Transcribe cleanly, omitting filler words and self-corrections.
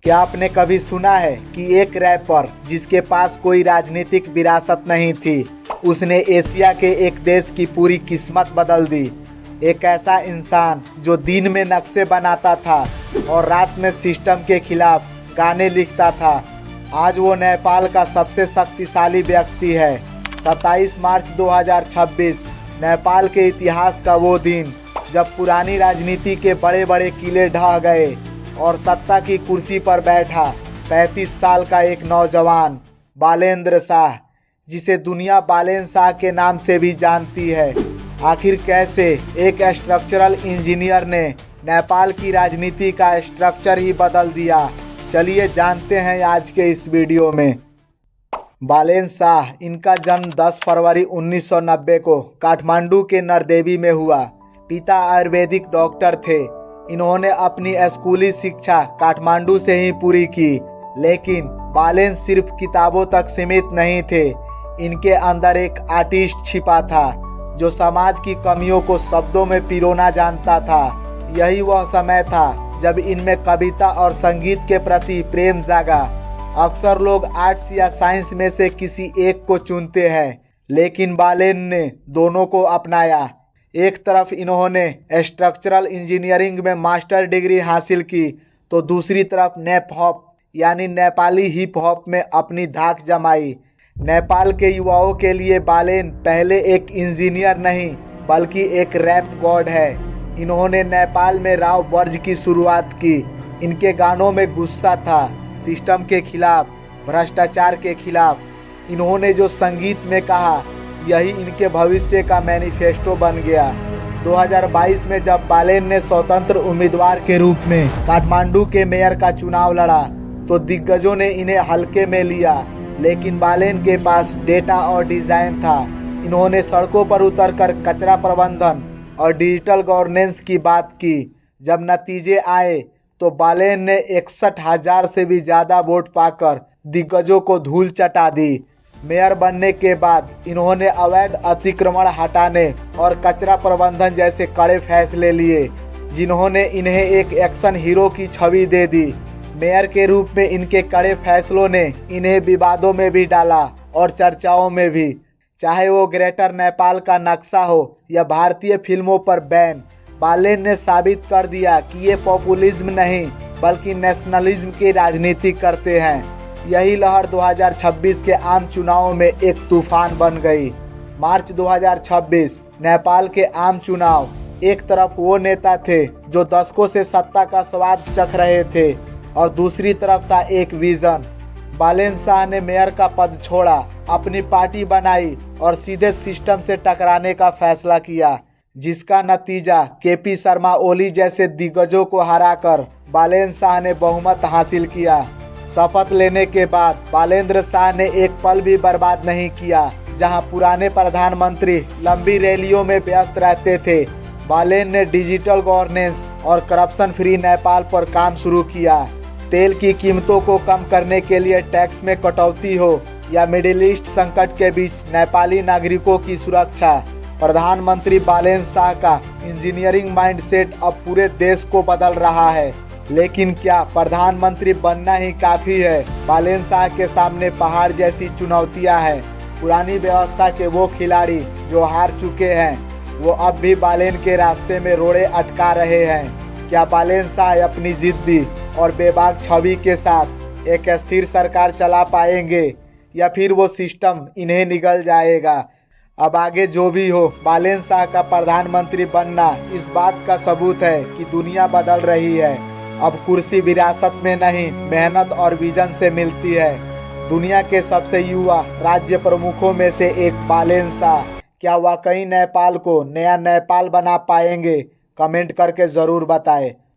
क्या आपने कभी सुना है कि एक रैपर जिसके पास कोई राजनीतिक विरासत नहीं थी, उसने एशिया के एक देश की पूरी किस्मत बदल दी। एक ऐसा इंसान जो दिन में नक्शे बनाता था और रात में सिस्टम के खिलाफ गाने लिखता था, आज वो नेपाल का सबसे शक्तिशाली व्यक्ति है। 27 मार्च 2026 नेपाल के इतिहास का वो दिन जब पुरानी राजनीति के बड़े बड़े किले ढह गए और सत्ता की कुर्सी पर बैठा 35 साल का एक नौजवान बालेंद्र शाह, जिसे दुनिया बालेन शाह के नाम से भी जानती है। आखिर कैसे एक स्ट्रक्चरल इंजीनियर ने नेपाल की राजनीति का स्ट्रक्चर ही बदल दिया, चलिए जानते हैं आज के इस वीडियो में। बालेन शाह, इनका जन्म 10 फरवरी 1990 को काठमांडू के नरदेवी में हुआ। पिता आयुर्वेदिक डॉक्टर थे। इन्होंने अपनी स्कूली शिक्षा काठमांडू से ही पूरी की, लेकिन बालेन सिर्फ किताबों तक सीमित नहीं थे। इनके अंदर एक आर्टिस्ट छिपा था जो समाज की कमियों को शब्दों में पिरोना जानता था। यही वह समय था जब इनमें कविता और संगीत के प्रति प्रेम जागा। अक्सर लोग आर्ट्स या साइंस में से किसी एक को चुनते हैं, लेकिन बालेन ने दोनों को अपनाया। एक तरफ इन्होंने स्ट्रक्चरल इंजीनियरिंग में मास्टर डिग्री हासिल की, तो दूसरी तरफ नेप हॉप यानी नेपाली हिप हॉप में अपनी धाक जमाई। नेपाल के युवाओं के लिए बालेन पहले एक इंजीनियर नहीं बल्कि एक रैप गॉड है। इन्होंने नेपाल में राव वर्ज की शुरुआत की। इनके गानों में गुस्सा था, सिस्टम के खिलाफ, भ्रष्टाचार के खिलाफ। इन्होंने जो संगीत में कहा, यही इनके भविष्य का मैनिफेस्टो बन गया। 2022 में जब बालेन ने स्वतंत्र उम्मीदवार के रूप में काठमांडू के मेयर का चुनाव लड़ा, तो दिग्गजों ने इन्हें हल्के में लिया, लेकिन बालेन के पास डेटा और डिजाइन था। इन्होंने सड़कों पर उतरकर कचरा प्रबंधन और डिजिटल गवर्नेंस की बात की। जब नतीजे आए तो बालेन ने 61,000 से भी ज़्यादा वोट पाकर दिग्गजों को धूल चटा दी। मेयर बनने के बाद इन्होंने अवैध अतिक्रमण हटाने और कचरा प्रबंधन जैसे कड़े फैसले लिए, जिन्होंने इन्हें एक एक्शन हीरो की छवि दे दी। मेयर के रूप में इनके कड़े फैसलों ने इन्हें विवादों में भी डाला और चर्चाओं में भी। चाहे वो ग्रेटर नेपाल का नक्शा हो या भारतीय फिल्मों पर बैन, बालेन ने साबित कर दिया कि ये पॉपुलिज्म नहीं बल्कि नेशनलिज्म की राजनीति करते हैं। यही लहर 2026 के आम चुनावों में एक तूफान बन गई। मार्च 2026 नेपाल के आम चुनाव। एक तरफ वो नेता थे जो दशकों से सत्ता का स्वाद चख रहे थे और दूसरी तरफ था एक विजन। बालेन शाह ने मेयर का पद छोड़ा, अपनी पार्टी बनाई और सीधे सिस्टम से टकराने का फैसला किया, जिसका नतीजा केपी शर्मा ओली जैसे दिग्गजों को हराकर बालेन शाह ने बहुमत हासिल किया। शपथ लेने के बाद बालेंद्र शाह ने एक पल भी बर्बाद नहीं किया। जहां पुराने प्रधानमंत्री लंबी रैलियों में व्यस्त रहते थे, बालेन ने डिजिटल गवर्नेंस और करप्शन फ्री नेपाल पर काम शुरू किया। तेल की कीमतों को कम करने के लिए टैक्स में कटौती हो या मिडिल ईस्ट संकट के बीच नेपाली नागरिकों की सुरक्षा, प्रधानमंत्री बालेन शाह का इंजीनियरिंग माइंडसेट अब पूरे देश को बदल रहा है। लेकिन क्या प्रधानमंत्री बनना ही काफ़ी है? बालेन शाह के सामने पहाड़ जैसी चुनौतियां हैं। पुरानी व्यवस्था के वो खिलाड़ी जो हार चुके हैं, वो अब भी बालेन के रास्ते में रोड़े अटका रहे हैं। क्या बालेन शाह अपनी जिद्दी और बेबाक छवि के साथ एक स्थिर सरकार चला पाएंगे या फिर वो सिस्टम इन्हें निगल जाएगा? अब आगे जो भी हो, बालेन शाह का प्रधानमंत्री बनना इस बात का सबूत है कि दुनिया बदल रही है। अब कुर्सी विरासत में नहीं, मेहनत और विजन से मिलती है। दुनिया के सबसे युवा राज्य प्रमुखों में से एक बालेन शाह क्या वाकई नेपाल को नया नेपाल बना पाएंगे? कमेंट करके ज़रूर बताएं।